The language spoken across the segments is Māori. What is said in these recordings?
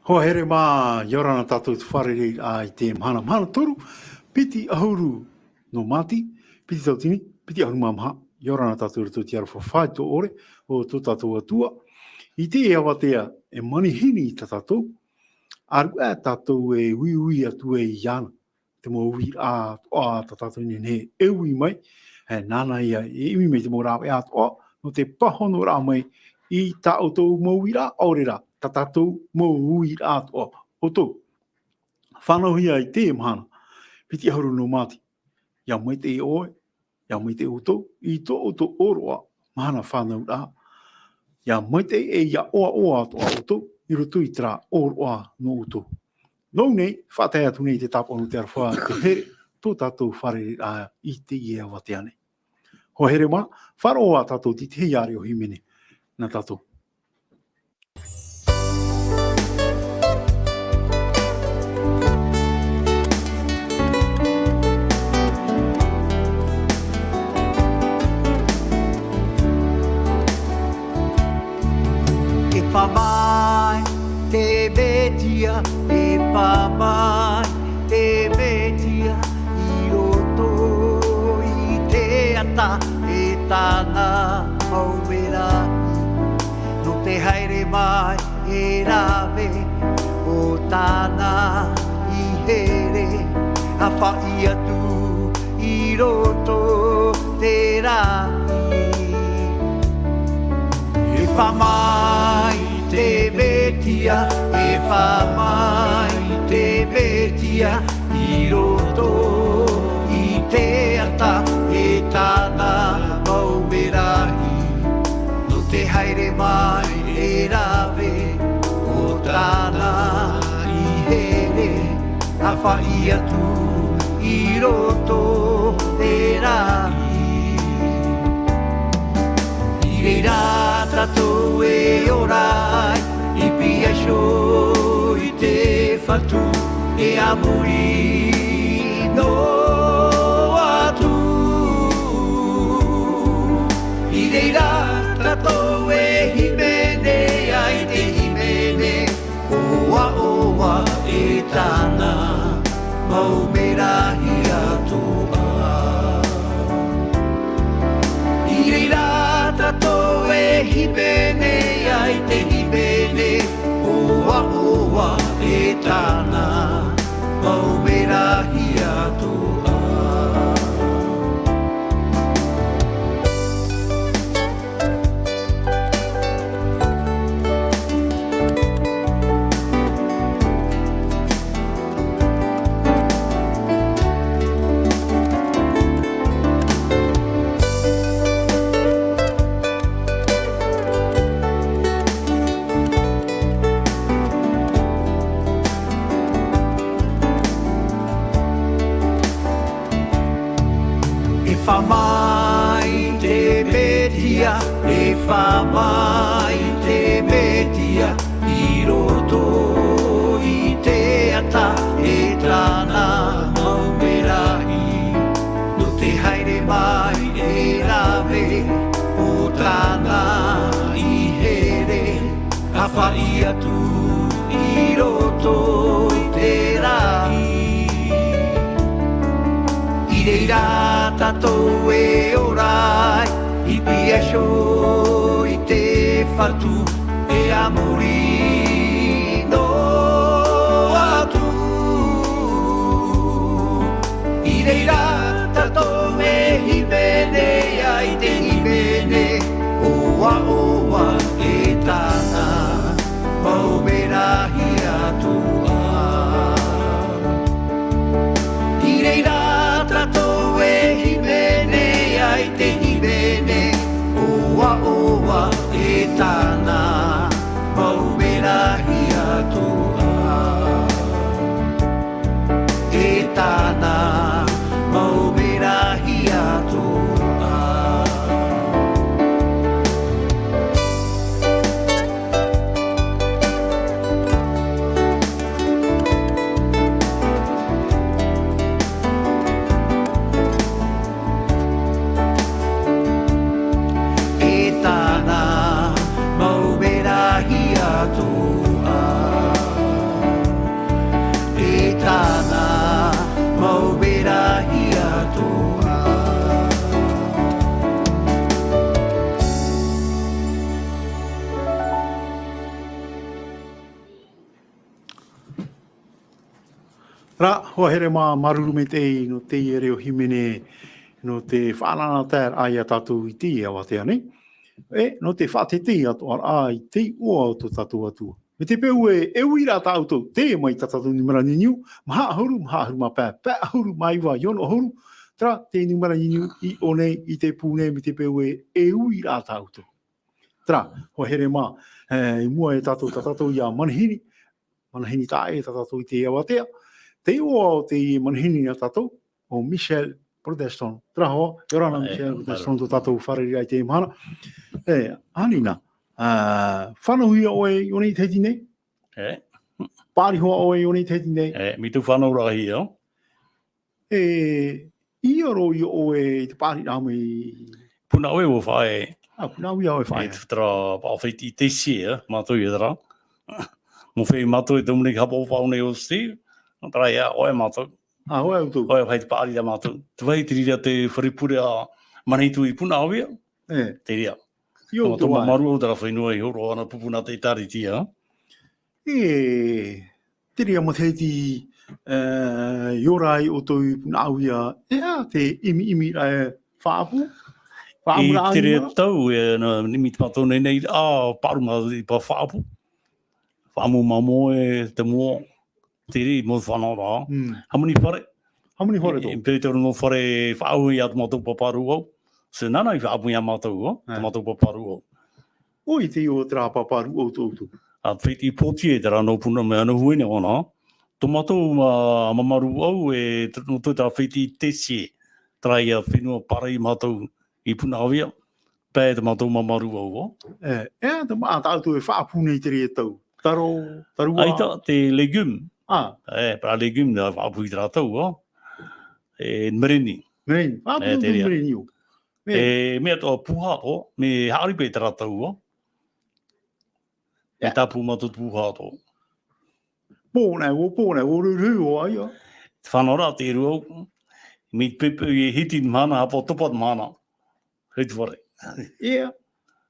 Ho here mā, yorana tātou tu wharere ai te mahana. Mahana toru, piti ahuru no mati, piti tautini, piti ahuru mamaha. Yorana tātou rutu te arawha whai tō ore, o tō tātou atua. I te e awatea, e manihini i tā tātou. Aru e tātou e ui atu e i ana. Te mō ui a tā tātou ni ne e ui mai. He nāna ia e imi mei te mō rāwe a toa. No te pahono rā mai i tā o tō mō ui rā, aore rā. Tā tātou mō ui rā toa. O tō. Whanau hia i te mahana. Piti ahuru no māti. Ia mai te e oe. Ia mai te uto. I tō o tō oroa. Mahana whanau rā. Ia mai te e ia oa toa o tō. I roto i tera oroa no uto. Nau nei, whātai atu nei te tāponu te arawha te here. Tō tātou whare rā i te i e awatea nei. Ho here mā, wharoa tātou ti te hiare o himene. Nā tātou. Whamai te betia, e whamai te betia, i roto i te ata, e tāna mauera. No te haere mai e rawe, o tāna i here, a whai atu i roto te rai. E whamai te betia, e whamai te betia, i roto i te ata, e tāna maumerahi. No te haere mai e rawe, o tāna i here, a whai atu i roto te rai. I reira tātou e orai, i pia sho i te whatu, e amuri no atu. I reira tātou e himene, ai te himene, oa e tāna, maumerahi atoa. I reira tātou e himene, ai te himene, oa e tāna, maumerahi atoa. Whamai te metia, e whamai te metia, i roto i te ata, e tāna maumerahi. No te haere mai e rawe, o tāna i here, a whai atu i roto i te rai. I reira tātou e orai, i pia sho i te whatu, e amuri no atu. I reira tātou e himene, ai te himene, oa e tāna, maumerahi atoa. I reira tātou e himene, ai te himene, oa e tāna, maumerahi atoa. E tāna, maumerahi atoa. Ra, hoa here mā maruru me te no te i reo himene no te whanana tēr aia tātou I te awa te ane. No te whātete atoara I te ua o tō tātou atua. Me te peu e uira tātou te mai tātou numera niniu, maha ahuru mā pē, pē ahuru mai wa yono ahuru, tra te numera niniu I one I te pūne me te peu e uira tātou. Tra, hoa here mā, I mua e tātou I a manahini tā e tātou I te awa tea, te ua o te manahini a tātou, o Michel Protestant. Tra hoa, yorana Michel Protestant o tātou whareri ai te Mahana. Anina, whanahuia oe I onei te tine? Pāri hoa oe I onei te tine? Mi tu whanau rahi o. I aro I oe I te pāri rāme Puna oe o whae. Puna ui oe whae. E tra pāwhiti te sia, mātou I tra. Mo whai mātou I te muni hapo whaune o Steve. Tra ia, oe mātou. Oe au tū. Oe whai te pāri da mātou. Te whai te rira te wharipure a manitu I puna oe. Te ria. Io tō maru o tara whainua I horo ana pupuna te tari tia. Te ria mo te iorai o tō puna auia, te imi whaapu. I te rea tau, nimi te matou nei, paruma I pa whaapu. Whaamu mamo te mua, te rea mo whanau rā. Hamuni whare? Hamuni whare tō? I pere te rono whare whaau I atu matou paparu au. So nana I whaapu I a matou, te matou paparu au. Oi te o tra paparu au tō. A whiti pōtie te rano puna me anu huene ona. Tō matou mamaru au e tō tā whiti tesie. Trai a whenua parai matou I puna awia. Pē te matou mamaru au. Te maa tātou e whaapu nei te rea tau. Taru Aita te legume. Pra legume da whaapu I tera tau. Mereni. Mereni. Whaapu te mereni o. Mea tō puhato, me haaripe tera tau. E tapu matou puhato. Pōnei o ruru o ai. Whanora te ruau. Mi pepe I hiti Mahana, hapo topat Mahana. Hei whare.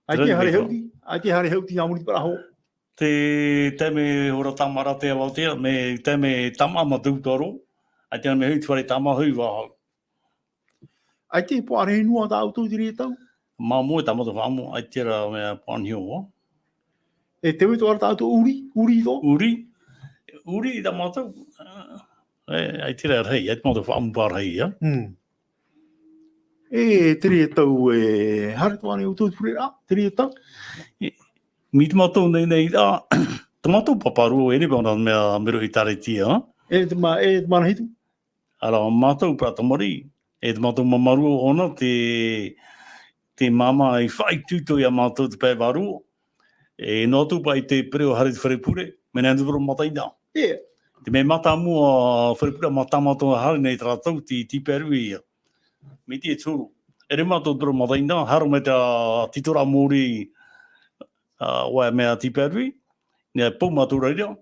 Ai te hare hauti amuri paraho. Te me hora tamara te awatea, me te me tama matutaro. Ai te me hei whare tama hui wahau. Ai te pāre nua tā auto te rea tau? Mā moe tamata whaamu, ai te ra mea pānhio. Te wito ara tātou uri tō? Uri I tamata. Ai te ra rei, ai te mata whaamu pār rei. Te rea tau hare tuane o tō pure rā, te rea tau? Mi te matou nei rā, te matou paparu o ene pāna mea mero I tare tia. Te mana hitu? Ara, matou prata mari. E te matou mamaru ona te mama I whai tūto I a matou te pē waru. E no atu pai te preo hare te wharepure, me nea tupuro mataina. Te me mata mua wharepure mata matou hare nei tātou ti peru ia. Me te toru. E re matou tupuro mataina, haro me te titora mōri oa mea ti peru. Nea pau matou reira.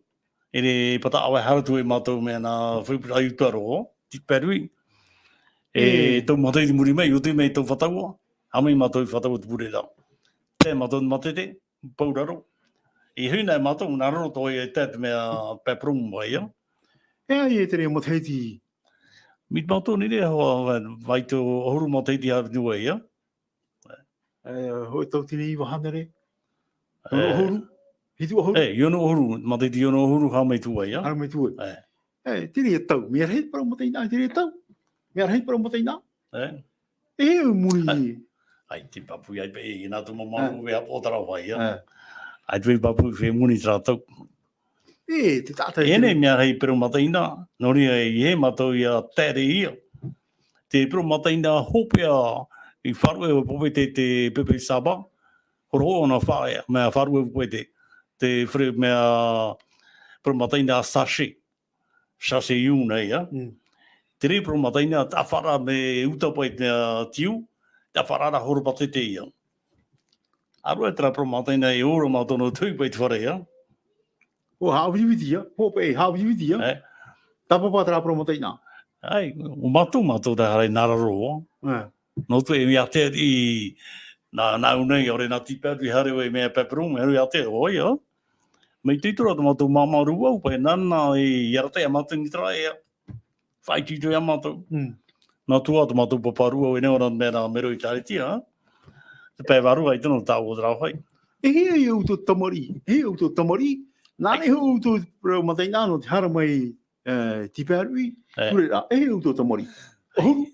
E re pata awa haratu e matou mea na wharepure ai utaro, ti peru. Tau matai te muri mei, o te mei tau whataua. Hamei matou whataua te pure rau. Te matou matete, pauraro. I huna e matou, nā raro toi e te mea peprongu mai. E te rea moteiti. Mi matou nire hoa vai tō ohuru moteiti harinua ia. Hoi tau tine I wahanere. Ohuru? Hitu ohuru? Iono ohuru, moteiti iono ohuru hau mei tua ia. Hau mei tua. Te rea tau, mea rei para moteina, te rea tau. Mea rei para moteina. Muri. Ai, te papu ai pe I nā tu mamaru e apotara wai. Ai te papu e muni tātou. Te tātai. Ene mea rei pero mataina, nori e matou I a tere ia. Te pero mataina hopea I wharu e pope te pepe saba. Horo ona whae, mea wharu e pope te whare mea pero mataina sashe. Sashe iuna ia. Te rei pero mataina ta whara me utapai te tiu. Ta wharara horo patete ia. Aro e tera pero mataina E ora matono tui pai te whare ia. Hau hiwitia. Hope hau hiwitia. Tapa tera pero mataina. Ai, o matou te hare nararo. No tu e mea te I nā unei ore nā tiperu I hare o mea peperum. Heru ia te oi ia. Mei teitura te matou mamaru au pai nana I yarate a matou ni tra ia. whai tito ia mātou. Nā tua te mātou paparu au e neora mera mero I tāre tia. Te pē waru ai tino tāu o trau hai. E hea au tō tamari, nāne hau tō matai nāno te hara mai ti pērui, kure rā, e hea au tō tamari. Ohuru?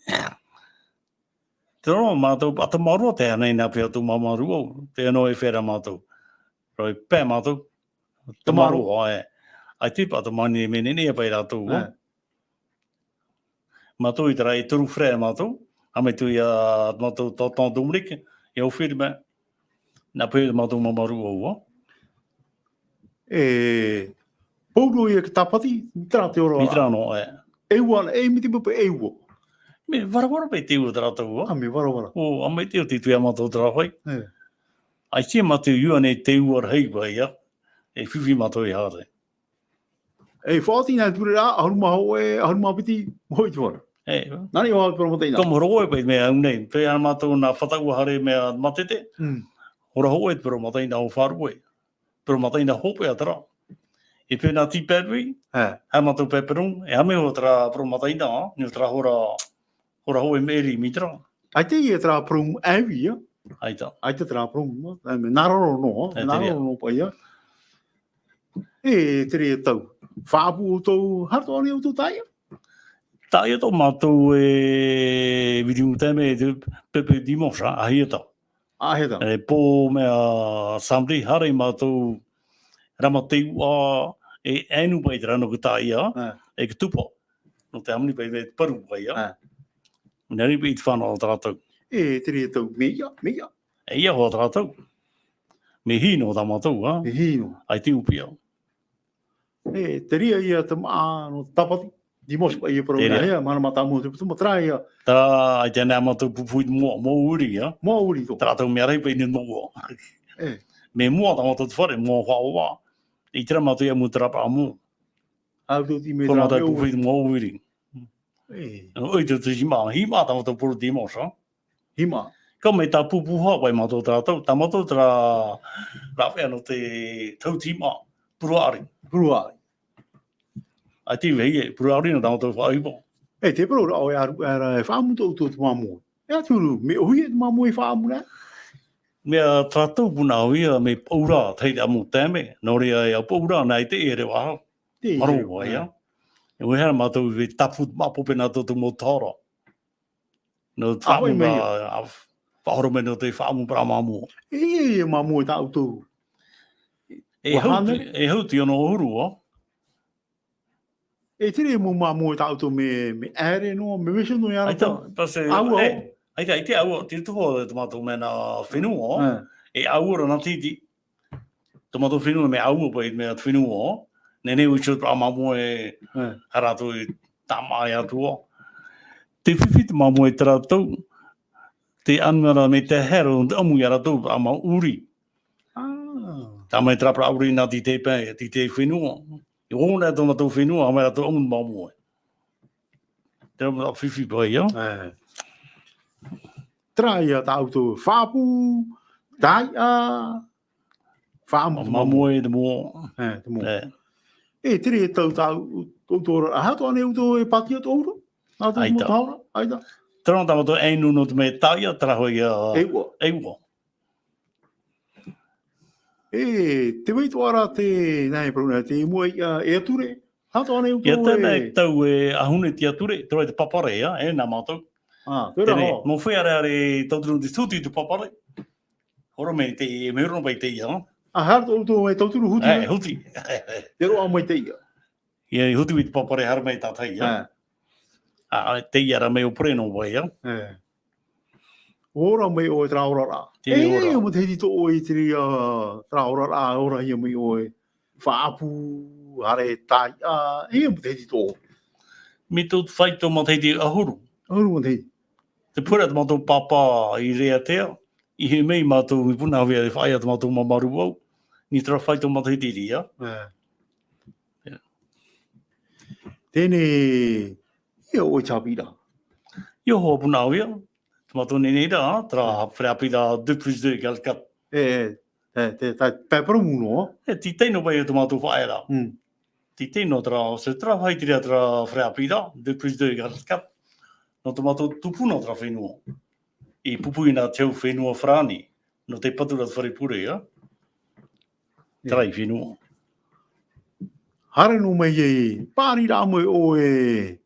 Te roa mātou, ata marua te anei nā pia tō mamaru au, te anō e whera mātou. Roi pē mātou, te marua e. Ai te pata mani e menene e pai rātou. Mātou I tera e toru whrea mātou, ame tu ia mātou tātāng tōmrike, e au wheri mea. Nā pēr mātou mamaru au. Pauro ia ki tāpati, mitra te ora. Mitra no, Eua, miti pupa eua. Me warawara pei te ua te rātou. Me warawara. O, ame te o te tuia mātou te rāwhai. Ai tia mātou iua nei te ua rei pai, e whiwhi mātou I hāre. Whāti nā ture rā, ahuruma hoe, ahuruma piti, mohoi te wara. Nani o hau promoteina. Komo roe pai mea au nei, pei ana mātou nā whataua hare mea matete. Ora hoe te promoteina o wharuwe. Promoteina hope a tera. E pēnā ti pērui, ha mātou pēperung, e hame ho tera promoteina, ni o tera hora hoe meri mitra. Ai te ia tera prum awi, Aita. Ai te tera prum, nāraro no pai, E tere e tau. Whaapu o tau, harto ane o tau taia? Taia tau mātou e vidiu teme e pepe dimanche, ahi e tau. Ahi e tau. E pō mea samri hare mātou ramateiua e enu pai te rano ku taia, e ki tupa. No te amni pai te paru pai, Neri pai te whanau o tātou. E tere e tau, meia. E ia ho tātou. Me hino o tā mātou, Me hino. Ai te upia. E teria ia te maa no tapati. Dimos pa ia para ia, mana mata mo te putu matrai ia. Tā ai te nea mātou pupui mō uri, Mō uri tō. Tātou mea rei pai ni mō. Me mua tā mātou te whare, mō whaoa. I tira mātou ia mu trapa a mō. Au tō ti me Ko trapa mātou pupui mō uri. Oi te hima tā mātou puru dimos, Hima. Ka me tā pupuha pai mātou tātou, tā mātou tera rāwhea no te tautima, puruari. Ai te wei puruari no tā mātou whaipo. Te paro rao e whaamu tō tō te mamu. E aturu, me ohi e te mamu e whaamu rā? Mea tātou puna huia me paura teite amu tēme, nō rea e au paura nei te ere waha. Maro wai, E wehera mātou i tapu mapope nā tō mō tāra. No whaamu ngā whahoro me no te whaamu para mamu. E mamu e tāu tō. E hauti ono ohuru, E tere mo mamu e tāu tō me ere no, me wesho no iara tō. Ai te au, te tuho te mātou me nā whenua, e au ora nā titi. Te mātou whenua me au pai me nā whenua, nene uicho pra mamu e haratu i tamai atua. Te whiwhi te mamu e tera tau, te anmara me te hero, te amu i ara tau pra ma uri. Tā mai tera pra uri nā ti te pē, ti te whenua. I hōna tō mātou whenua, mai rato amu mamu e. Tera mā whiwhi pai, Trai a tāu tō whāpu, taia, whaamu te mamu e te mō. Te mō. E tere e tau tōra, a hato ane uto e patia tōra? Aita. Tera tā mātou einu no te me taia, tera hoi Eua. Te weitu ara te, nei prona, te mua e ature. Hato ane uto e... Ia tēnei tau e ahune ti ature, tera te papare, e nā mātou. Tēnei, mō whea re tauturu te tuti tu papare. Hora me te meuro pai te ia. Harto uto e tauturu huti. Huti. Te roa mai te ia. Ia huti i te papare hara mei tātai, te ia ra mei o preno vai, Ora mei o e traora rā. O mo te hiti tō o i tiri traora rā, ora hia mei o e whaapu, hare tai, mo te hiti tō. Me tō whaito mo te hiti ahuru. Ahuru mo te hiti. Te pura te mātou papa i rea tea, i he mei mātou mi puna hawea e whaia te mātou mamaru au, ni tera whaito mo te hiti ria. Tēnei, ia o i tāpira. Ia hoa puna hawea. Mātou neneira, tera whareapira 2 plus 2 gal kat. Te pēpara muno. Ti teino pai e te mātou whaera. Tite notre se travail de frère Pida depuis 2004. Notre mato tupu notre fait nous. Et pupu ina teu fait nous frani. No te patu la fare pure ya. Trai fait nous. Hare no mai e pari ra mo o e.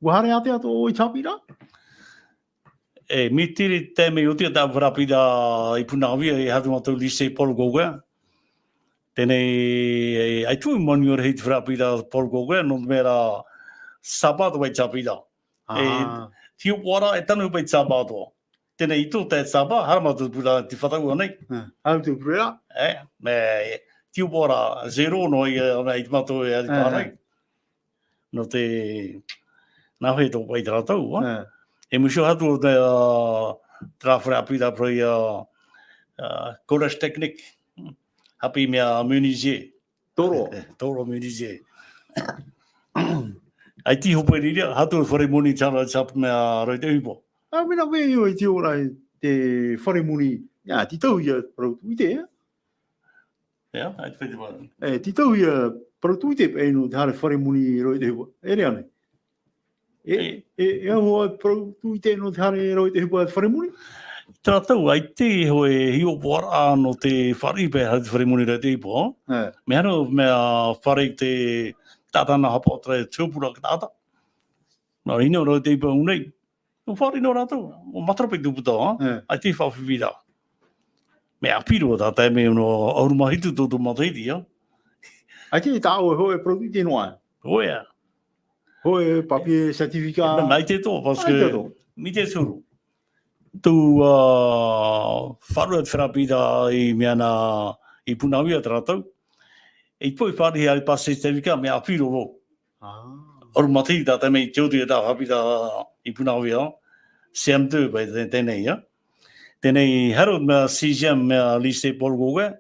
Wa hare ate ato o i tapira? E mi tiri te me uti da rapida I punavi e hatu mato lise Paul Gauguin. Tene ai tu monior hit rapida Paul Gauguin no mera sabato vai tapida. E Tauaraa e tanu vai sabato. Tene itu te saba harmatu pula ti fatau nei. Au tu prea? Me Tauaraa zero no i mato e parai. No te na he to vai tratau. E musho hatu de trafra apida pro collège technique. Happy mea menuisier. Toro menuisier. Ai ti hopo ria hatu fore moni chara chap mea roi te hipo. Ah, mina ve yo i ora te fare muni. Ja, ti tau ia produite. Ja, ai te va. Ti tau ia produite e no hare fare muni roi te hipo. E ane. E ho produite no hare roi te hipo fare muni. Tratau ai te hoe hio wara no te whari pe hati whare muni rei te ipo. Me hano mea whare te tātana hapa tre tūpura ki tāta. Nā hino rei te ipo unei. No whare no rātou. O matrape tuputa, ai te whawhiwira. Me apiro tā te me no aurumahitu tō mataiti, ya. Ai te tāo hoe produite noa. Hoea. Hoe papier certificat. Mai te tō, paske mi te suru. Tu wharuat wherapida I meana I punawia tratau. E poi whare ai pase certificat me apiro ro. Oru mati tā te mei teotu e tā hapida I punawia. CM2 bai tēnei, ya. Tēnei harot mea CGM mea lise Paul Gauguin.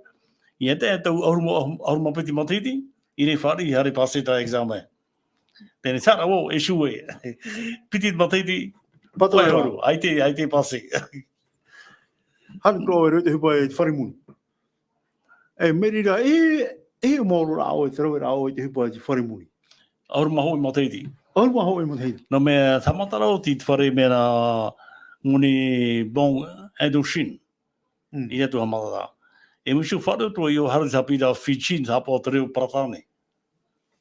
I te tau auru mapiti matiti. I re whare I hare pase tā examen. Tēnei tāra o e shue. Piti matiti. Patoru, ai te pase. Han ko roi te hipo e whare muni. E merira e moro rao e te rau rao e te hipo e whare muni. Auru maho I mateiti. Auru maho I mateiti. No me tamatara o ti whare mena muni bon endoshin. I atu hamatara. E musu whare to I o haritapira Fiji hapo te reo pratane.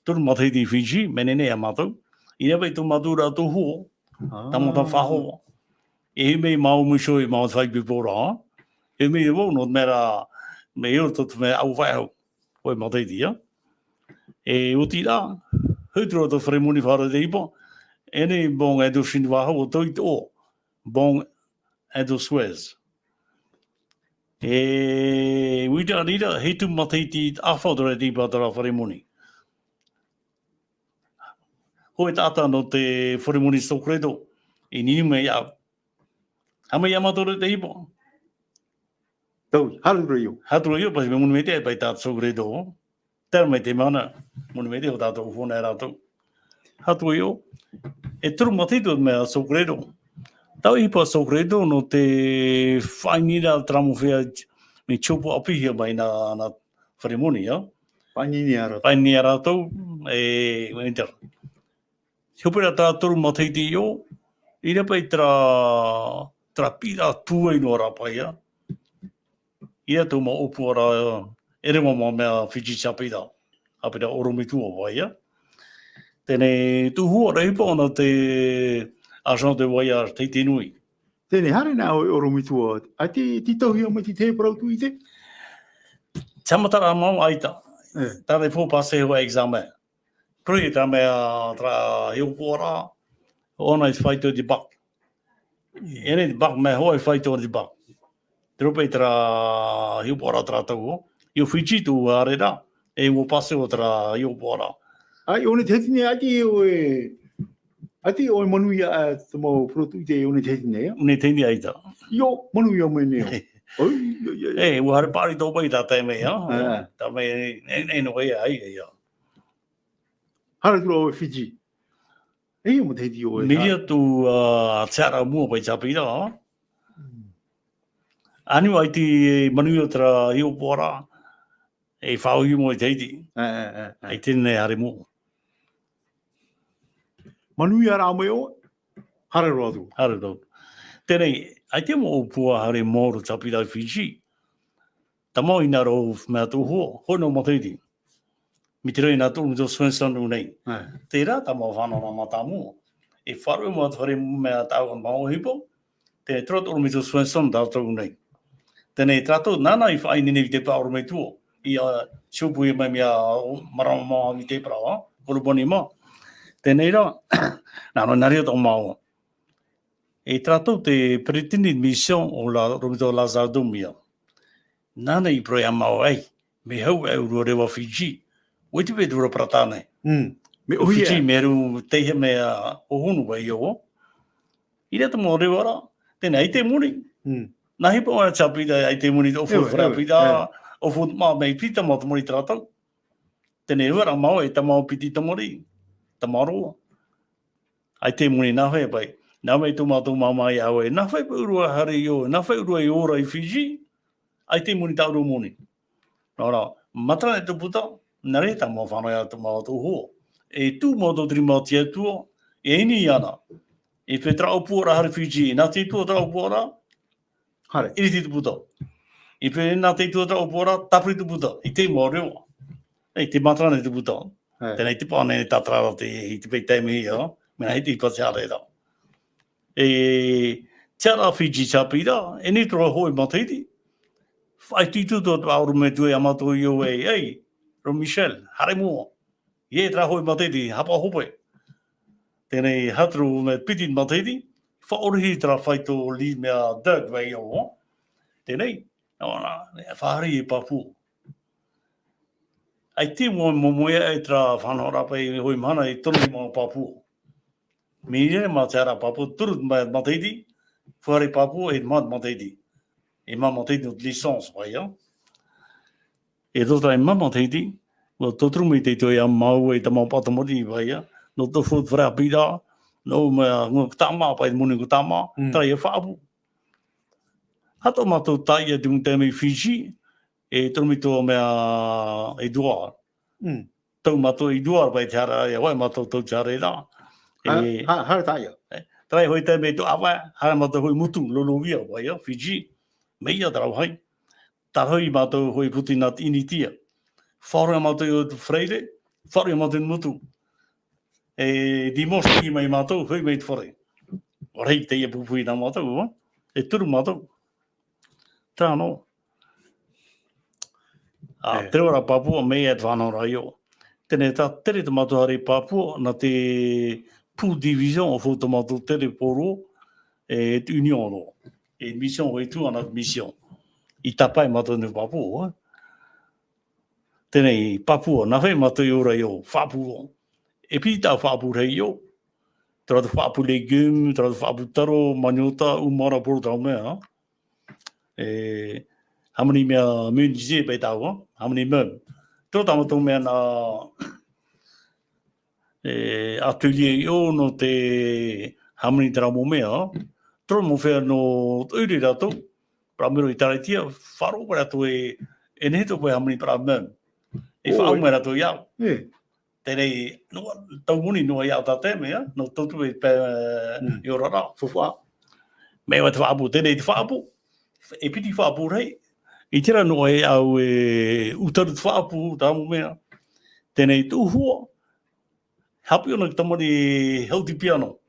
Turu mateiti Fiji, menene a matau. I newe tu madura tu huo. Tamata whaho. E mei mau muso I mau whaipi pōra. E mei wau no mera me eo totu me au whaiho. Hoi mateiti, ya. E uti rā. Hutro to wharemuni whara te ipo. E nei bon edo shin waho o toi o. Bon edo Suez. E wita rira heitu mateiti awhaudore te ipo atara wharemuni. Hoi tāta no te wharemuni sokredo. I nini mei au. Hama yamatore te ipo. Tau, haru reo. Haru reo, pasi me muni me te pai tāta sokredo. Tēra mai te mana. Muni me te o tāta o whona e rātou. Haru reo. E turu matito mea sokredo. Tau ipa sokredo no te whainira tramowhea me chopo apihia mai na wharemuni, ya. Whainira rātou. E winter. Hupera tā turu matiti o. Ira pai tra pira tuai no rapai, ya. Ia tō ma opu ara erewa ma mea Fiji chapira. Apira oromitu o vai, ya. Tēnei tu hua reipa ona te agent de voyage, te nui. Tēnei hare nā hoi oromitu o. Ai te tauhi o mai te parautu I te? Tamatara mau aita. Tare pō pase hoa examen. Prui tā mea tra hiopora. Ona I whaito di bak. Ene di bak mea hoa I whaito di bak. Trope tra hiopora tra tau. Io Fiji tu are rā. E mo pase o tra hiopora. Ai, one te hetine ati oe... Ati oe manuia a tamo protu te one te hetine, ya? Une teini aita. Io, manuia mai neo. E, uhare pari tō pai tā te mea. Tā mea, e no ea ai, ya. Hara tura oe Fiji. E mo te heti oe. Miria tu tiara mua pai chapira. Anu ai te manuia tra hiopora. E whauhi mo i teiti. E tēnei hare mo. Manui ara a meo, hare roa tu. Hare roa. Tēnei, ai te mo o pua hare mōru tapirau Fiji. Tamau ina ro mea tō hoa, hono mo teiti. Mi te rei nā tō mito Swenson nei. Te rā tamau whanau mata mo. E wharu mo atu mea tau an mao hipo. Tēnei troto mito Swenson tātou nei. Tēnei trato nana I whaini nei te pāoro me tuo. I a siupu I mai mea marama mi te prawa, koruponi ma. Tēnei rā, nāno nari o tō mao. E trato te pretended mission o la romito la Zardomia. Nana I proe a mao ai, me hau e uro rewa Fiji. Weti pe dura pratane. Me O Fiji me ru tehe mea o honu wai o. I rata mo rewa rā, tēnei ai te muni. Nahi po a chapida ai te muni o fu frapida o fu ma me pita mo mori tratau. Tēnei wara mau e tamau piti tamori. Tamaro. Ai te muni na hoi pai. Nā mei tō mātou mamai au e nā whai pa urua hare I o, nā whai urua I ora I Fiji. Ai te muni tauru muni. Nā rā, matana e te puta, nā re tā mō whanau atu mātou ho. E tū mātou tri māti atua, e ini ana. E pe trao puara hare Fiji, nā te tua trao puara, Hare. iri te puta. I pe nā te tua trao puara, tapri te puta. I te mō reo. E te matana e te puta. Tēnei te pāne e tātrara te I te pei teimi ia, mena hei te ipati hare rā. E tiara Fiji chapira, e ni tora hoi mateiti. Whai titu tō tāuru me tue amato I o ei, ro Michel, hare mua. Ie tra hoi mateiti, hapa hope. Tēnei hatru me piti mateiti, whaorihi tra whaito li mea Dirk wei o. Tēnei, whahari I papu. Ai te mua momoea e tra whanhorapai hoi mana I tonu mā papu. Mi re mā te ara papu, turu mateiti, whare papu e mā mateiti. E mā mateiti no licence vai, ya. E tota e mā mateiti, wa totru me te toi a mau e ta mau patamori vai, ya. No to fut vrea pira, no mea ngok tama, pai muni ko tama, trai e whaapu. Hato mātou tai e tung te mei Fiji, e tromito mea Isidore. Tau mātou Isidore pai te hara, e wai mātou tau te hara e rā. Hare taia. Trai hoi te mei to awa, hara mātou hoi mutu, lolo wia, vai, ya, Fiji. Meia tarau hai. Tarau I mātou hoi puti nāt initia. Whaurua mātou I o freire, whaurua mātou mutu. E dimos I mai mātou, hoi mei te whare. Rei te ia pupui nā mātou, wa? E turu mātou. Tāno. Te ora Papua, mei e te whanau rai o. Tēnei tā tere te mātou hare Papua, na te pū division o fō te mātou tere poro, e te union ro. E mission hoi tu ana mission. I tapai mātou ni Papua. Tēnei Papua, na whai mātou I ora I o, whapua. E pita whapu rei o. Tera te whapu legume, tera te whapu taro, maniota, umara poro tau mea. E hamani mea moon zie pei tau, hamani moon. Tera tamo tau mea na atelier I o no te hamani tera mo mea. Tera mo whea no uri rato, pramero I taretia, wharo kwa rato e neto koe hamani para moon. E whao mea rato iau. Tēnei, tau muni noa iau tā te mea, no tautu e pē I o rara. Fufua. Mea te whaapu, tēnei te whaapu. E piti whaapu rei. I tira noa e au e utaru te whaapu, tā mo mea. Tēnei tū hua. Hapi ona ki tamari healthy piano.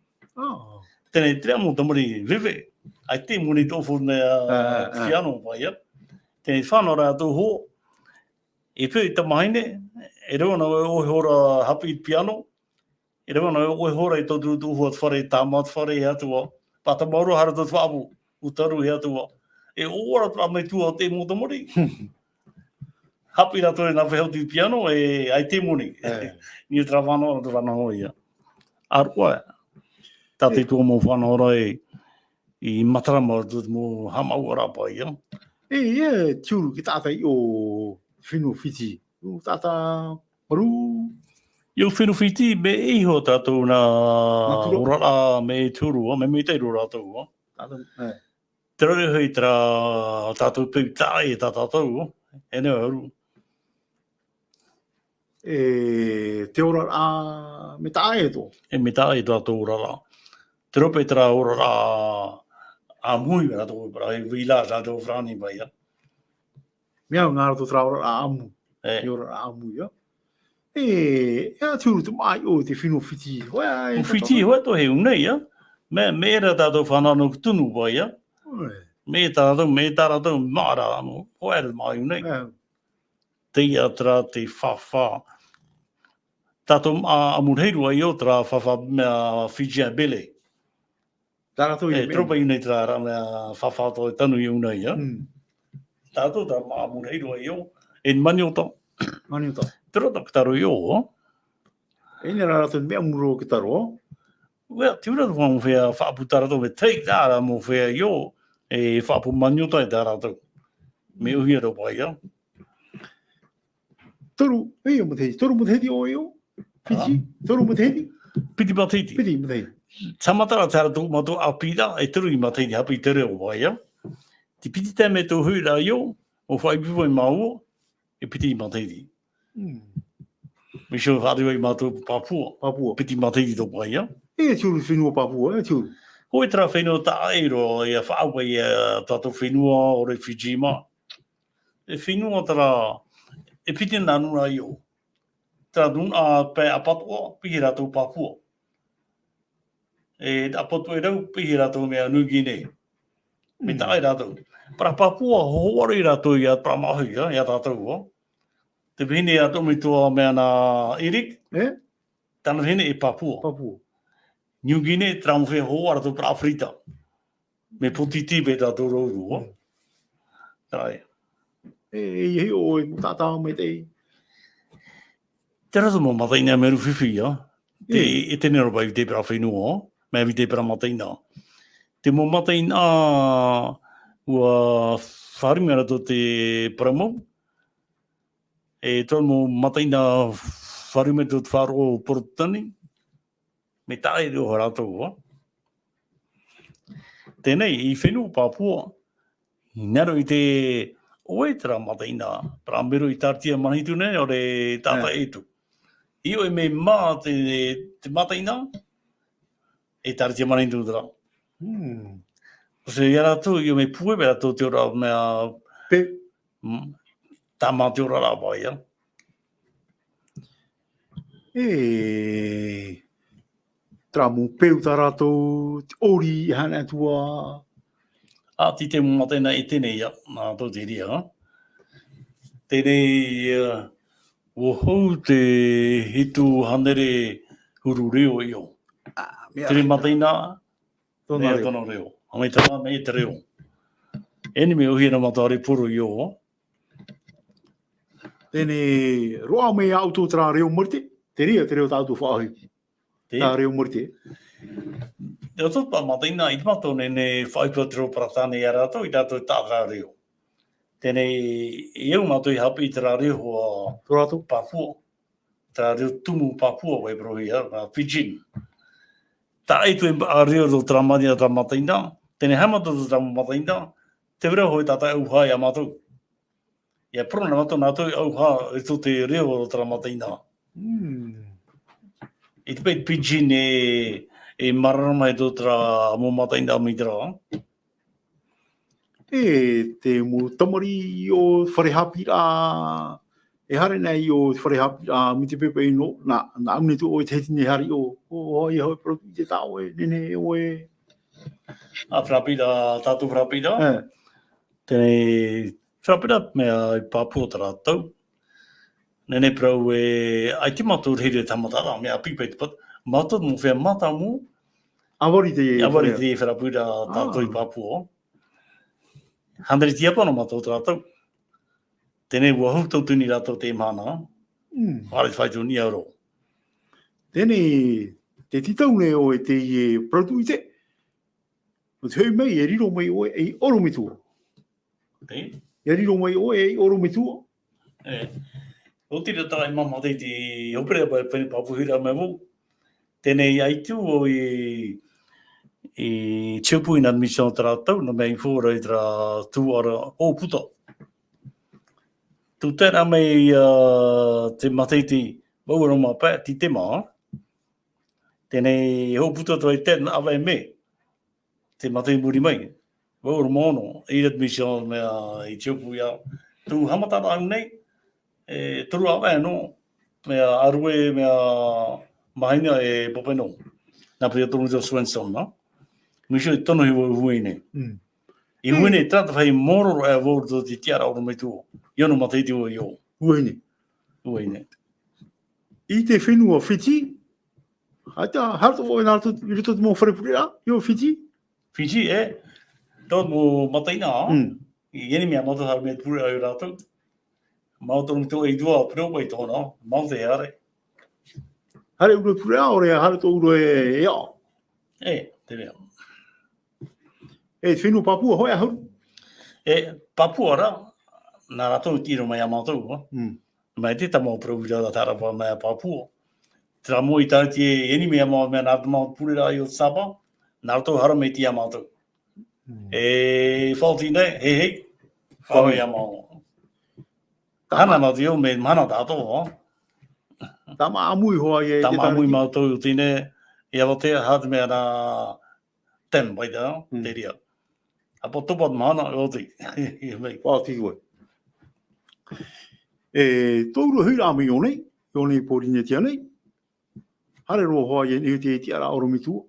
Tēnei tira mo tamari vive. Ai te muni tōwhu nea piano vai, ya. Tēnei whanora tū hua. E pē I tamahine, e rewa na oe hora hapi piano, e rewa na oe hora I tōturu tūhua te whare, tā mā te whare he atua, pata mauru hara tō te whaapu, utaru he atua. E ora tra mai tua te mō tamori. Hapi rato e na whehelti piano, e ai te moni. Ni e tra whanau te whanau ia. Arua, tā te tua mō whanau rai, I matarama tō te mō hamau arapa ia. Tiuru ki tātai o whinu Fiji. Tata maru. Iau whinu whiti me iho tātou na urara me turu, me me teiru rātou. Te rare hui tra tātou pui tāi tā tātou, e nea haru. Te ora a me tae to. E me tae to Tauaraa. Te rope tra ora a mui mera to para e vila ra to frani vai ya. Mea ngā rato tra ora a amu. E Te ora a amu ia. E tūru te mai o te whino whiti. Hoa o fiti ho to he unei ya. Me era ta to whanano tunu vai ya. Me ta to mara mo. Ho era mai unei. Te ia tra te whawha. Tato amurheiru ai o tra whawha mea Fiji a Bele. Tarato i Tropa i nei tra ra mea whawha to tanu i unei ya. Tato ta amurheiru ai o. E mani o to. Mani o to. Trota kataru i o. E nera rato mea muro ki taro. Well, tiura to wang whea whaaputara to me take that mo whea i o. E whaapu mani o tai tā rato. Me uhi aro pai ya. Toru, e o matei. Toru matei o e o. Piti. Toru matei. Piti matiti. Piti matei. Tamatara tāra tō mato apira, e turu i matiti hapi te reo pai ya. Ti piti te me tō huira i o, o whaipipo i mau, e piti i matiti. Me shio hariwa i mato Papua. Papua. Piti matiti tō pai ya. E tūru whenua Papua, e tūru. Hoi tra whenua tā eiro, e a whaawa i tato whenua o re Fiji ma. E whenua tara, e piti nanura i o. Tara nuna pe apatua, pihi rato Papua. E apatua e rau, pihi rato mea New Guinea. Me tae rato. Para Papua, hoari rato i a pramahui, i a tātou o. Te vihine ato me tua mea na Erik, tana vihine e Papua. Papua. New Guinea, tramu whea hoara to para Afrita. Me potiti be tātou rouru o. Tae. E o e tātā me te. Te rato mo mataina meru whiwhi, ya. E tene roba i te para whenua, me vi te para mataina. Te mo mataina ua wharimera to te paramo. E tō mo mataina wharimera to te wharo porotani. Me tae reo haratou, o. Tēnei, i whenua Papua, i nero i te oe tera mataina, para mero i tartia manitu nei, o re tata etu. I oe me mā te mataina, e tartia manitu tera. Se i arato, i o me pue me rato te ora mea... Pe. Tā mā te ora rā pai, ya. Tramu peu tā rātou, ori hana tua. Ti te mataina e tēnei, ya, nā tō te ria. Tēnei, wohou te hitu hanere huru reo i o. Tere mataina, nea tono reo. Amai tara me te reo. Eni me uhi na matare puru i o. Tēnei, roa me auto tra reo murte. Te reo tātou whaahi. Tā reo murte. Te o tōpa mataina, i mato ne whaipatro paratane i arato, i tātou tātara reo. Tēnei, i au mato i hapi i tara reo a Papua. Tara reo tumu Papua, wei prohi a Fiji. Tā eitu e a reo do tramania tā mataina. Tēnei hamato do tā mataina, te wera hoi tātai au hai a mato. Ia prona mato nātou au ha e tō te reo do tā mataina. I te peit Fiji e marama e tō tā mō mataina mitra. Te mo tamari o wharehapira, e hare nei o wharehapira, mi te pepe ino, na amne tu o te hetine hari o hoi hoi protu i te tau e, nene o e. A whrapira, tātou whrapira. Tēnei whrapira mea i Papua tā rātou. Nene prau e, ai te mato rere tamatara, mea pipa i te pat, mato mo whea mata mo. Awari te whrapira tātou i Papua. Handere ti apano mato tā rātou. Tēnei ua huktou tuni rātou te Mahana. Hare whaitu ni auro. Tēnei, te titau ne o e te protu i te. O te hei mei, e riro mei o e oro mitua. E riro mei o e oro mitua. O tira tā i mama te te opere pa pene papuhira me mo. Tēnei aitu o i Chiupu in admission tā rātou, na mei fōra i tā Tauaraa o puta. Tu te ramei te mateiti wauroma pa ti te ma. Tēnei ho puto toi te na awe me. Te matei muri mai. Wauroma ono. Irat misio mea I tiopu ia. Tu hamatara au nei. Toru awe no. Mea arue mea Mahana popeno. Nā pia tonu te Swenson na. Misio I tono hi huine. I huine trata whai mororo e wōru te tiara oro mai tuo. Iono mateiti o io. Huine. Huine. I te whenua whiti. Haita, harto o nā rito te mō wharepurera. Io whiti. Fiji Tō mō mataina. I eni mea mata haru mea pure au rātou. Mautoru tō I dua preo mai tōna. Maute e are. Hare uro purera o rea hare tō uro e ao. Te mea. Te whenua Papua hoi ahau. Papua ra. Nā rātou tiro mai a mātou. Mai te tamo preo da tarapa mai a Papua. Tera mo I tauti e eni mea mā mea nā mā purera I o Sapa. Nā rātou hara mei tia mātou. Whauti nei, hei. Whawai a mā. Hana mātou iau me mana tātou. Tama amui hoa e. Tama amui mātou tine. I awatea hātu mea nā tem bai tā. Te ria. Apo topat mana o te. Whauti koe. Tōru hui rāmi o nei. O nei pōrine tia nei. Hare roa hoa e ni te tiara oro mitua.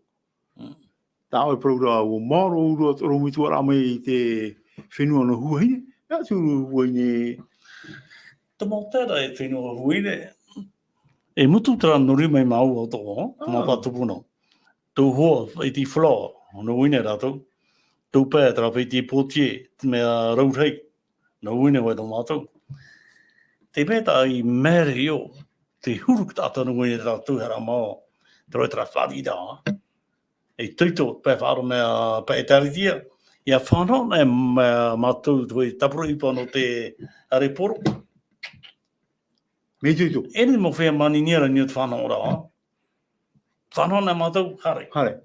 Tā oi praura o maro uro oro mitua rāmi I te whenua no huaine. Ia tūru huaine. Ta mautera e whenua huaine. E mutu tera nori mai mau o tō. Mā pātupuna. Tō hoa I te whloa. No huaine rātou. Tō pēr tera pei te pōtie. Mea raurei. No huaine wai tō mātou. Te pēta I mere io. Te huruk tātou no huaine rātou hera mā. Tera tera whārida. E tuito pē whāro mea pē taritia. Ia whanau e mātou tui tapuru ipa no te areporo. Me tuito. Eni mo whea mani niara ni o te whanau rā. Whanau ne mātou hare. Hare.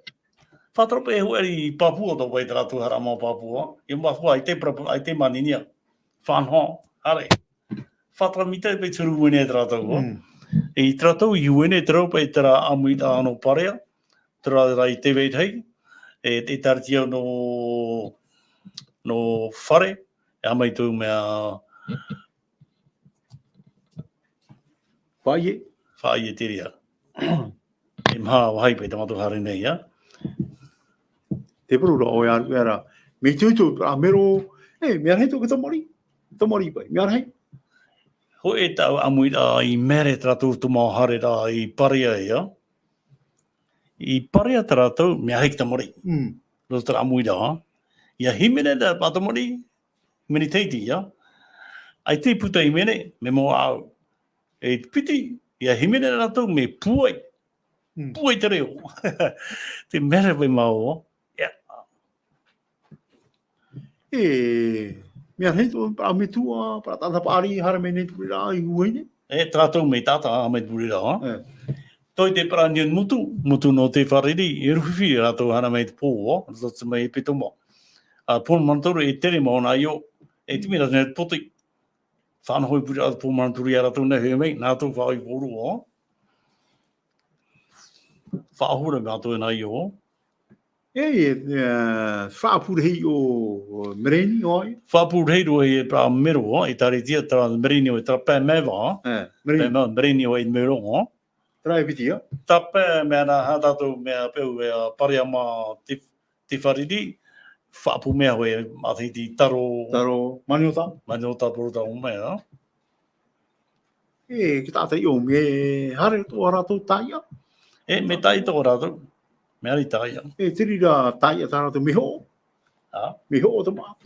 Whatrope e hueri Papua tō wai rātou hara mā Papua. I mawhua ai te mani nia. Whanau hare. Whatra mita e pei turu uene e rātou. I rātou I uene te raupa e tera amui tā anō parea. Tera rai te veithei, te taritia no whare, e amai tū mea whaie te ria. E mha wahai pei tamatu hare nei, ia. Te parura o ea me tūtū a mero, mea hei tō ka tamari pai, mea hei. Ho e tau amui I mere tratu tu mā hare rā I paria ia. I paria taratou, mea hei ki tamori. Roto tara amui rā. Ia himene da patamori, meni teiti, ia. Ai te puta I mene, me mo au. E piti, ia himene rātou me puai. Puai te reo. Te mere pai mau. Ia. Mea hei tō para me tua, para tata pāri, hara me nei tūri rā I huaine. Taratou me tata, a me tūri rā. Toi te paranian mutu no te whariri, I ruwhiwhi rātou hana mei te pō, rato te mei pitomo. Pōn manatoru e tere mauna I o, e timi rata nei poti. Whanahoi puri atu pōn manatoru I rātou nei hui mei, nā tō whaoi pōru o. Whaahura me atu e nai o. Whaapura hei o mereni o ai. Whaapura hei roa e pra mero o, e tari tia tara mereni o e tara pē mewa. Mereni o e mero o. Trai pitia. Tape mea nā hātātou mea peu e paria mā te whariri. Whaapu mea hoe mati ti taro. Taro maniota. Maniota porota o mea. Ki tātai o me hare tō rātou taia. Me tai tō rātou. Me ari taia. Tiri rā taia tā rātou miho. Miho o tā mā.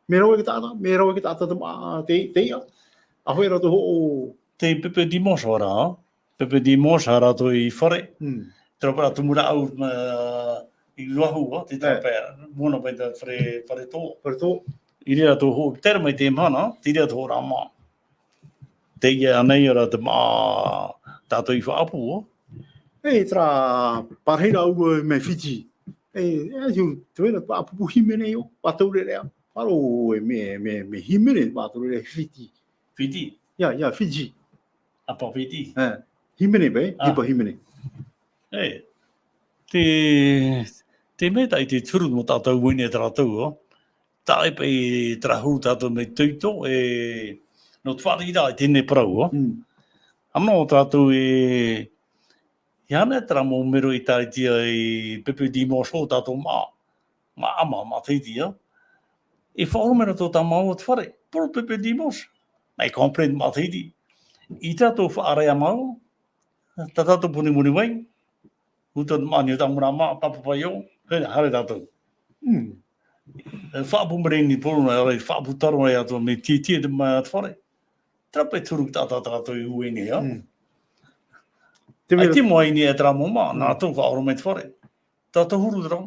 Me rau e ki tāta tā mā teia. Ahoi rātou ho o te pepe di mosha rā. Pepe di mosha rātou I whare. Tera para tumura au I luahu, te tāpea. Mona pai tā whare tō. Whare tō. I rea tō ho. Tera mai te mana, te rea tō rā mā. Te ia anei ora te mā tātou I whaapu. Tera parheira au me Fiji. Te wena pāpupu hime nei o. Pātaure rea. Parau me himene patru Fiji. Fiji. Ya Fiji. Apa Fiji? Himene be, hipa himene. Te me tai te turu mo tātou wine tātou, tai pe trahu tātou me tuito, no twari da tēne parau, Amno tātou Iana tra mo mero I tai tia pepe di mo so tātou ma teitia. Whaurumera tō tā mau at whare, poro pepe di mos. Nei comprehend ma teiti. I tātou whaarea mau, tā tātou puni muni wai, Uta mani o tā mura ma, papapai o, hare tātou. Whaapumbere ni poro na rai, whaaputaro nei ato me tia te mai at whare. Trape turu tātou I uene, ya. Ai te moai ni e tra mo ma, nā tō whaoro me te whare. Tātou huru tera.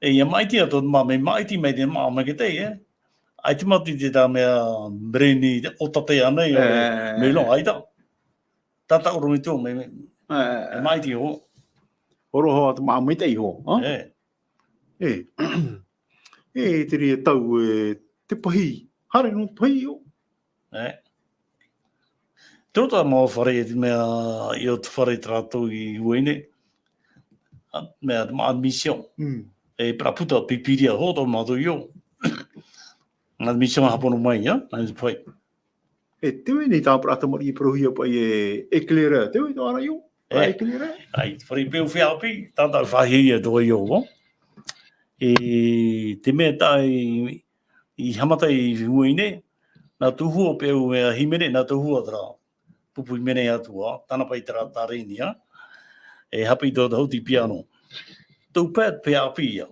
Ia maiti ato ma, me maiti me te ma me ke te, Ai te mati te tā mea breni o tate anei, me lo aita. Tata oro me tō, me maiti ho. Oro hoa te maa mai tei ho. Te ria tau te pahi. Hare no pahi o. Tōta mō whare te mea I o te whare tātou I uene. Mea te maa mission. Praputa pipiria ho tō mātou I o. Ngā mission hapono mai, ya? Nā te pai. Tewe nei tā prata mori I prohia pai eclaira. Tewe tō ara I o. Eclaira. Ai, whare pēo whiapi, tātou whahia tō I o. Te mea tai I hamata I uene. Nā tuhua pēo mea himene, nā tuhua tera. Pupu mene atua, tana pai tera tarenia. Hapi tō te hauti piano. Tau pēt whiapi ia.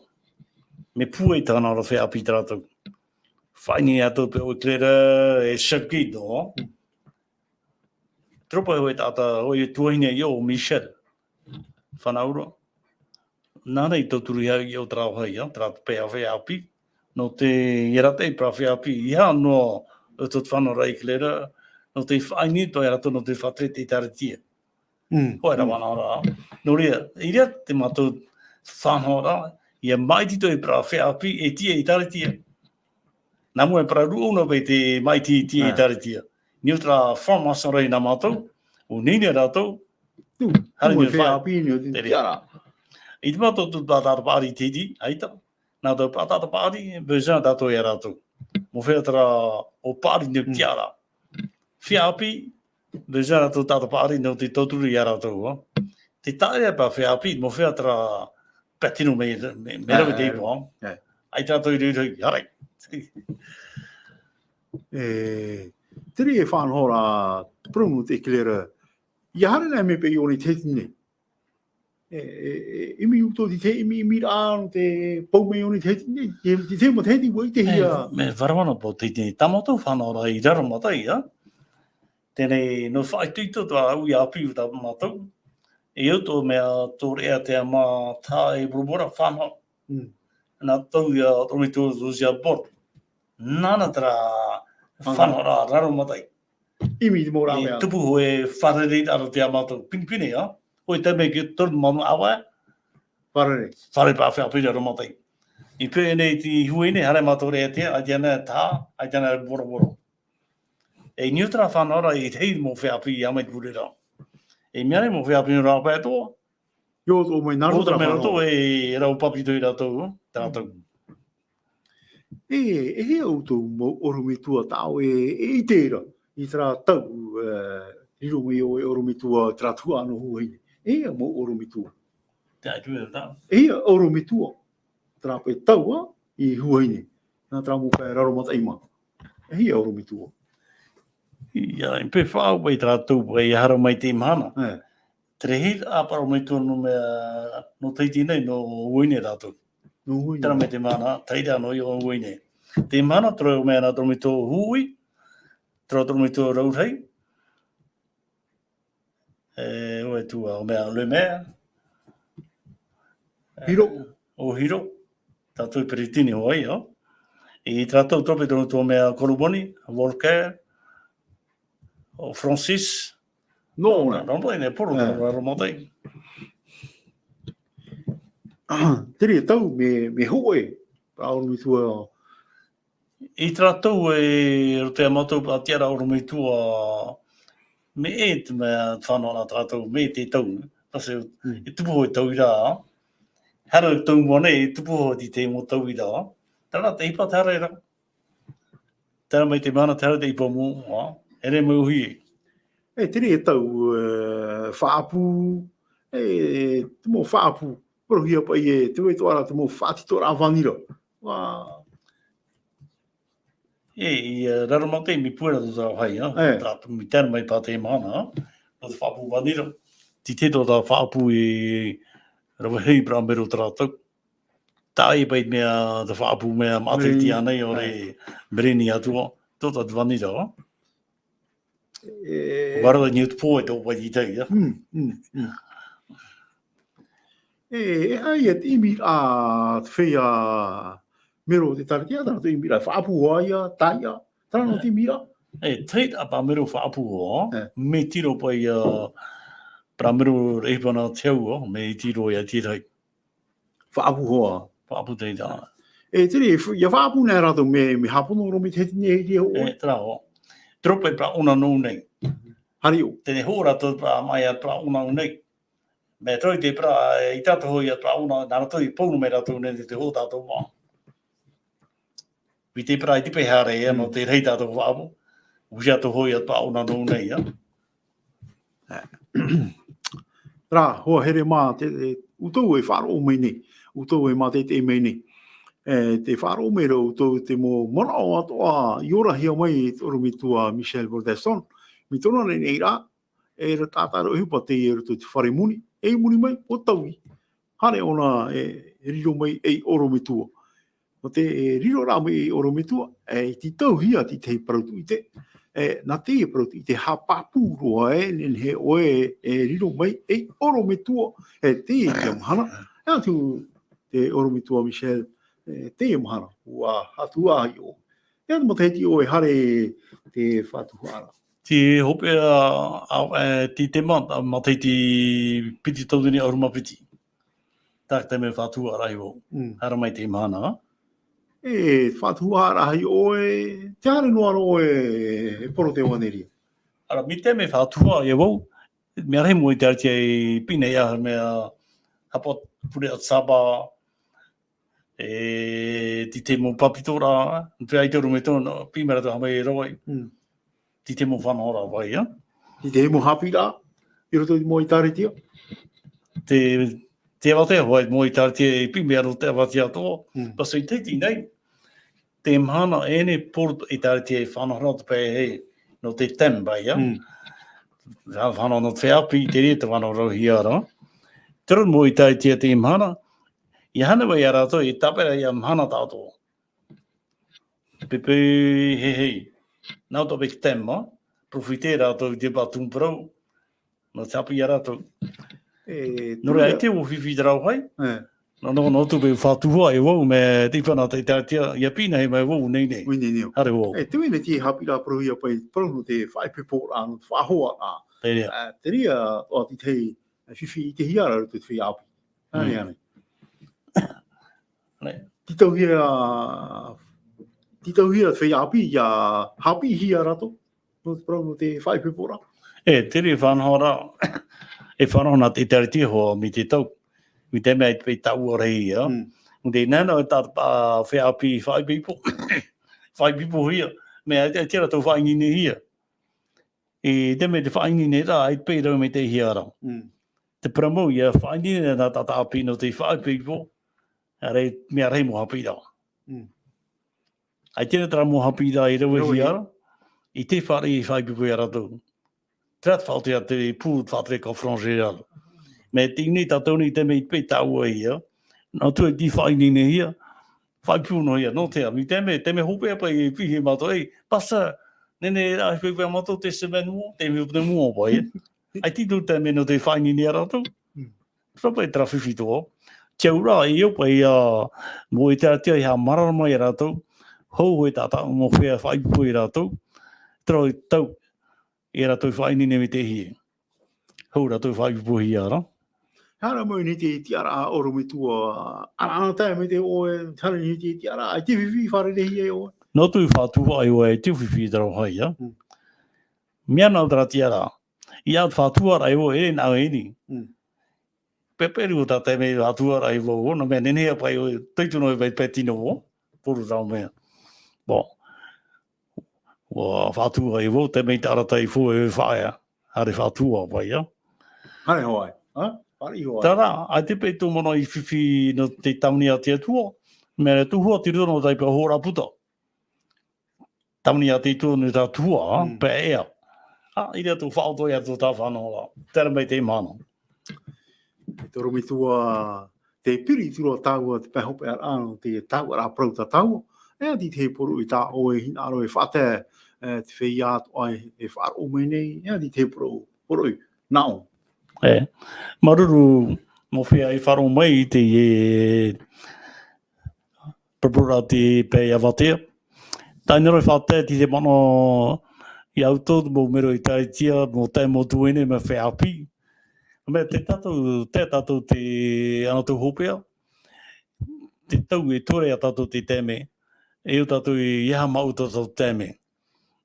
Me pue tāna ora whiapi tera tau. Whaini ato pēo eclaira shaki tō. Tropa hoi tāta, hoi tuahine I o Michel. Whanaura. Nānei tō turu hau I o trao hai, tera pēa whiapi. No te iratei pra whiapi, Ia no o tō whanora eclaira. No te whaini tō erato no te whatre te taratia. Hoi ra whanora. No rea, I rea te mato whanora, Ia maiti tō pra whiapi tia I taratia. Nā mua pra ruo no pei te maiti tia I taratia. Niu tra whamasarei nā mātou, o nini rātou, hare ni whiapi ni o te tiara. I te mātou tū tātara pāri titi, aita. Nā tō tātara pāri, version tātou I rātou. Mo whetara o pāri ni o tiara. Whiapi, version tātou tātara pāri ni o te tōturu I rātou. Te tāia pa whiapi, mo whetara patino me rawe te ipo. Ai tātou I rūtoi, harai. Te rea whanhora promo te eclaira. Ia hare nei me pe I ori te tine. Imi uto di te imi rāno te paume ori te tine. Te te mo te ti wai te hia. Me wharawana po te tine. Tamato whanora I raro matai, ya. Tēnei no whai tuito tō au I api u tā matou. E auto mea tō rea te ama tā e borobora whanau. Nā tau ia tomitu zuzia bor. Nāna tera whanora raro matai. Imi te mō rā mea. Tupu hoe wharerei aro te amatou pinipine, ya. Hoi te me ki toru mamu awa. Wharere. Whare pa whiapiri aro matai. I pēnei ti huene hare matou rea te, ai tēnā tā, ai tēnā boroboro. E niutra whanora I tei mo whiapi I amai purera. E miare mo whiapi rā pēr toa. Yo tō mai narutra Mera tō whanau. e rau papi tui rātou, tātou. E he au tō mo oromitua tāo I tēra. I tera tau, riro me o oromitua tera tua anō huaine. E a mo oromitua. Tā tui e tā. E a oromitua. Tera pe tau I huaine. Nā tera mo kai raro matai ma. E a oromitua. Ia, I pe whao pai tātou pai hara mai te Mahana. Tere he aparo mai tōnu mea no teiti nei no uine rātou. No huaine. Tera me te Mahana, teira no I o uine. Te Mahana toro mea nā toro me tō hui, toro me tō raurhei. Oe tua o mea le mea. Hiro. O hiro. Tātou peritini o ai, I tātou trope toro tō mea koruboni, Volker, o Francis. No, na. Rampai ne poro raro matai. Te rea tau me hoe. Pa oromitua I tratou te amatou pa tiara o me tua me te me whanau tratou me te tau. Pase I tupu tau I rā. Hara tau mone I tupu te mo tau I rā. Tara te ipa tara rā. Tara mai te mana tara te ipa mo. Ere mo hui. Tiri tau whaapu, te mo whaapu, prohia pa te wei toara te mo whaatitora awanira. I raramate mi puera do tau hai. Tātu mi tēra mai pa te mana. O te whaapu wanira. Ti te tō tā whaapu I rawahei pramero tātou. Tai pai mea te whaapu mea matiti anei o re breni atua. Tō tā te wanira. Warada ni tu poe tō pai I tei. Ai te imi a te whea mero te taritia, tana te imi a whaapu aia, taia, tana te imi a. Tei apa mero whaapu o, me tiro pai pramero reipana teo o, me tiro ia tirai. Whaapu hoa. Whaapu tei tā. Tiri, ia whaapu nā rato me hapono ro me te nei rea o. Tera o. Trope pra una no nei. Hari o. Tene hora to pra mai pra una no nei. Me troi te pra I tato hoi pra una, nara toi pounu me rato nei te ho tato wā. Vi te pra I tipe hare no te rei tato wāpo. Usia to hoi pra una no nei. Rā, hoa here mā te utou wharo mei nei. Utou mā te mei nei. Te wharo mei rau utou te mo mana o atoa iora hia mai toru mi tua Michel Bordesson. Mi tona nei rā. Ra tātaro hipa te rutu te whare muni. Muni mai, o taui. Hane ona riro mai oro me tua. O te riro rā mai oro me tua, ti tau hia ti te parautu I te. Nā te parautu I te hapapu roa nen he oe riro mai oro me tua. Te Mahana. Ea tu te oro me tua Michel, te Mahana. Ua hatua I o. Ea tu mata heti oe hare te whatuhara. Ti hope ti te mata matei ti piti tautini auruma piti. Tak te me whatua rai o. Hara mai te Mahana. Whatua rai oe, te hare noa oe poro te waneria. Ara, mi te me whatua e wau. Mea rei mo I te artia I pina ia mea hapa pure at saba. Ti te mo papitora. Te aiteru me tōna pimera te hamai e rawai. Ti te mo whanora vai, ya? Ti te mo hapi rā, I roto I mo I tāretia. Te awate hoi mo I tāretia I pimea ro te awatia tō. Paso I teiti nei, te Mahana ene porto I tāretia I whanora te pēe hei no te temba, ya? Whanora no te api, te rea te whanora hiara. Tero mo I tāretia te Mahana, I hana wai a rātou I tapera I a Mahana tātou. Pepe hei. Nau tō peki tema, profite rātou I te patung parau, no te api a rātou. Nore ai te o whiwhi te rau hai, no tō pe whātua e wau me te whana te tātia, ia pina he mai wau nei nei. Hare wau. Te wene te hapi rā paruhia pai, paru no te whaipepo rā, no te whahoa rā. Te rea o ti te whiwhi I te hiara rā te whi api. Hane. Ti tau hia whai api ia hapi hia rato. No te parau no te whaipepo rā. Te rea whanau rā. E whanau nā te taritia hoa mi te tau. Mi te mea I te pei tau o rei ia. Te nana o tāta whai api whaipepo. Whaipepo hia. Mea te tira tau whaingine hia. Te mea te whaingine rā, I te pei rau me te hia rā. Te paramo ia whaingine nā tāta api no te whaipepo. Mea rei mo hapi rā. Ai tēnā tera mo hapi rā I rawa hiara. I te whare I whaipipu ia ratou. Tērat whautea te pūr whatre ka frangeral. Me te inei tātou ni te mei pei tāua ia. Nā tu e ti whainine hia. Whaipipu no hia, no tea. Mi te me hopea pa I pihi mato. Pasa, nene rā whaipipu mato te semenu, te me upne mua pai. Ai titu te me no te whainine ia ratou. Rapa e tera whiwhi toa. Tiau rā I opa I mo I tēra tia I ha mararama I ratou. Hou hoi tātā mo whea whaipipu I rātou. Tero I tau I rātou whainine me te hie. Hou rātou whaipipu I ara. Hara mo ni te tiara oro me tua. Ana tai me te oe, hara ni te tiara. Ai te whiwhi whare re hie oe. no tu whātua ai o e te whiwhi taro hai, ya. Mea nau tara tiara, i au whātua ai o e nau eni. Peperu o tātai me whātua ai o, no mea nenea pai o teituno e vai petino o, puru tau mea. Bo, whātua ai o, te mei taratai fu e whaia, hare whātua pai, ya. Hare hoai. Pari hoai. Tara, ai te peitu mono i whiwhi no te tauni a te atua, mea tu hua tiri rono tai pa hora puta. Tauni a te tūnu tā tua, pe ea. I rea tu whaotoi atu tā whanoa. Tera mei te mana. Te toro mi tua te piri tura tāua te pehope ar anu te Tauaraa Parau tā tāua. Ea di te poru i tā oe hina aro e whate te whei atu ai e whaaro mei nei. Ea di te poru i nao. Maruru mo whea i wharo mai i te propura te pe avatea. Tainero i whate ti te mano i auto mo mero i taitia mo te mo tuene me wheapi. Me te tatou te anatu hopea. Te tau e tore a tatou te teme. E o tatou i iha mau tatou teme.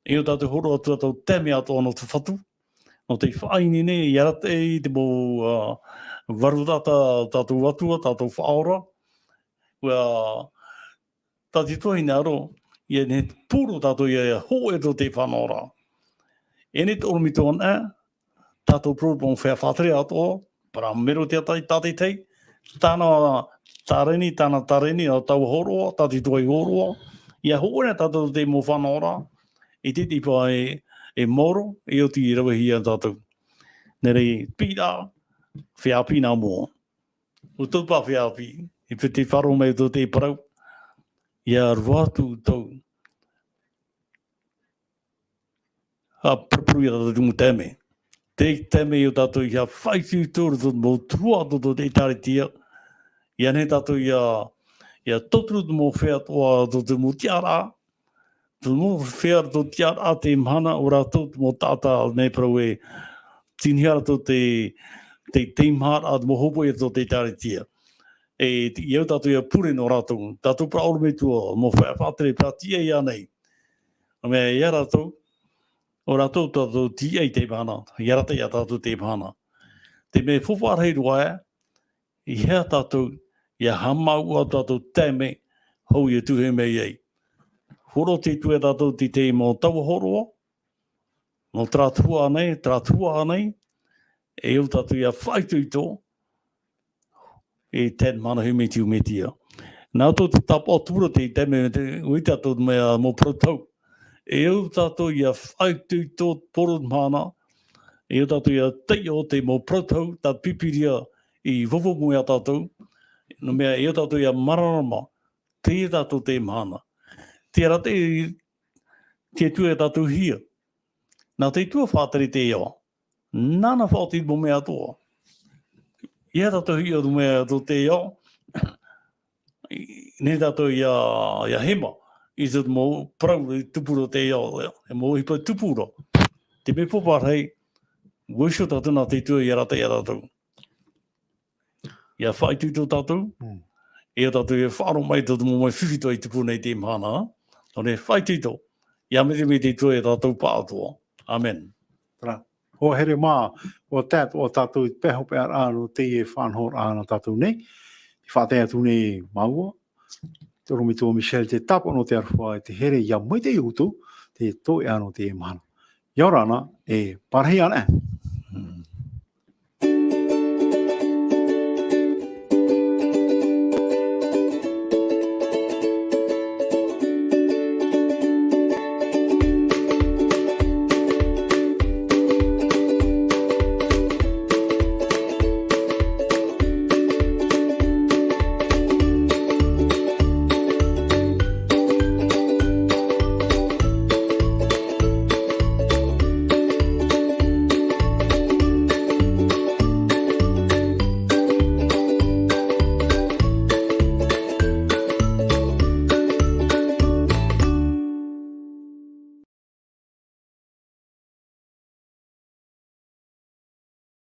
E o tatou horo atu tatou teme atu ano tu whatu. No te whaini ne, i arate i te mo warurata tātou atua, tātou whaora. Tā te tohina aro, i ne pūro tātou i ho e to te whanora. E ne te oromito ana, tātou prōpong whea whātere atoa, para mero te atai, tāte tei, tāna tareni, a tau horoa, tāte toi horoa, i ho e tātou te mo whanora, i te tipa e moro, e o ti rawahi a tātou. Nerei, pira, whiapi nā mua. O taupa whiapi, i te wharo mai tō te parau, ia ruatu tau. A prapuru i tātou tungu teme. Te teme i o tātou i a whaitu tōru tō mō tua tō te taritia. Ia ne tātou i a toturu tō mō whea toa tō te mō tiara. Tō mō whea tō tiara te Mahana o rātou tō mō tāta ne parau e tinihara tō te teimhara a tō mō hopo i tō te taritia. E iau tātou i a pure no rātou. Tātou pra orme tua mō whea whātere pra tia i anei. O mea i a rātou. O rātou tātou tia i te Mahana. I a rata i a tātou te Mahana. Te me whawharhei roa i hea tātou i a hamau a tātou tēme hou i a tuhe mei ei. Horo te tue tātou te mō taua horoa, mō trātua anei, e o tātou i a whaitu tō, e tēn mana hui me tiu me tia. Nā tō te tapa tura te tēme ui tātou mea mō protau, e o tātou i a whaitu tō poro mana, e o tātou i a tei o te mō protau, tā pipiria i vovo mui a tātou, no mea e o tātou i a mararama, te tātou te Mahana. Te rate te tua tātou hia. Nā te tua whātari te ea. Nāna whātari mō mea toa. Ia tātou hia tō mea tō te ea. Ne tātou i a hema. I tō mō parau i tupuro te ea. E mō hipa tupuro. Te me poparhei. Wisho tātou nā te tua i a rate i a tātou. Ia whaitu tō tātou. E o tātou i a whāro mai tō mō mai whiwhito i tupu nei te Mahana. O ne whaitito, ia me te tue tātou pātoa. Amen. Tara. Ho here mā, o tātou i peho pe ar anu te e whanhor āna tātou nei. I whātea tu nei maua. Te romito Michelle te tapo no te arwha e te here ia mai te iutu, te toi anu te Mahana. Ia rana e parhei ana.